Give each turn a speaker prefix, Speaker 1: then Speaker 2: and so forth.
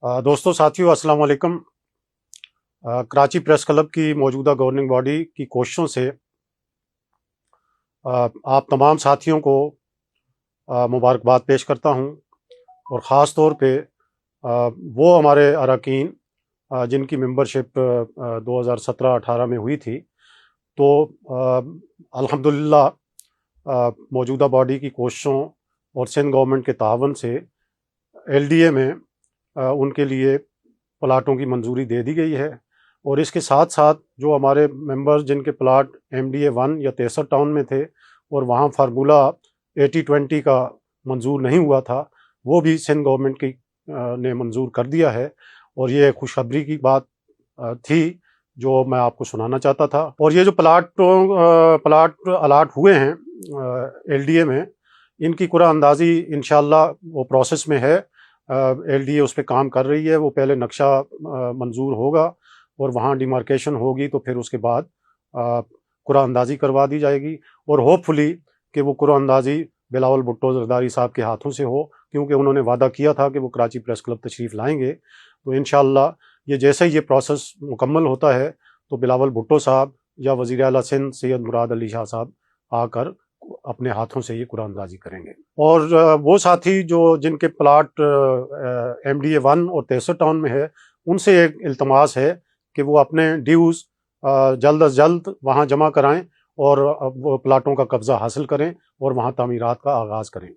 Speaker 1: दोस्तों साथियों अस्सलाम वालेकुम। कराची प्रेस क्लब की मौजूदा गवर्निंग बॉडी की कोशिशों से आप तमाम साथियों को मुबारकबाद पेश करता हूं और ख़ास तौर पे वो हमारे अरकान जिनकी मेंबरशिप 2017-18 में हुई थी। तो अल्हम्दुलिल्लाह मौजूदा बॉडी की कोशिशों और सिंध गवर्नमेंट के तावन से LDA में उनके लिए प्लाटों की मंजूरी दे दी गई है। और इसके साथ साथ जो हमारे मेंबर्स जिनके प्लाट MDA 1 या 63 टाउन में थे और वहाँ फार्मूला 80-20 का मंजूर नहीं हुआ था, वो भी सिंध गवर्नमेंट की ने मंजूर कर दिया है। और ये खुशखबरी की बात थी जो मैं आपको सुनाना चाहता था। और ये जो प्लाट अलाट हुए हैं LDA में, इनकी कुरान अंदाज़ी इंशाल्लाह वो प्रोसेस में है। LDA उस पर काम कर रही है। वो पहले नक्शा मंजूर होगा और वहाँ डिमार्केशन होगी, तो फिर उसके बाद कुरान अंदाज़ी करवा दी जाएगी। और होपफुली कि वो कुरान अंदाज़ी बिलावल भुट्टो जरदारी साहब के हाथों से हो, क्योंकि उन्होंने वादा किया था कि वो कराची प्रेस क्लब तशरीफ़ लाएंगे। तो इंशाअल्लाह ये जैसे ही ये प्रोसेस मुकम्मल होता है तो बिलावल भुट्टो साहब या वज़ीर आला सिंध सैयद मुराद अली शाह साहब आकर अपने हाथों से ये कुरान अंदाज़ी करेंगे। और वो साथी जो जिनके प्लाट MDA 1 और 63 टाउन में है, उनसे एक इल्तमास है कि वो अपने ड्यूज़ जल्द अज जल्द वहाँ जमा कराएं और वो प्लाटों का कब्ज़ा हासिल करें और वहाँ तामीरात का आगाज़ करें।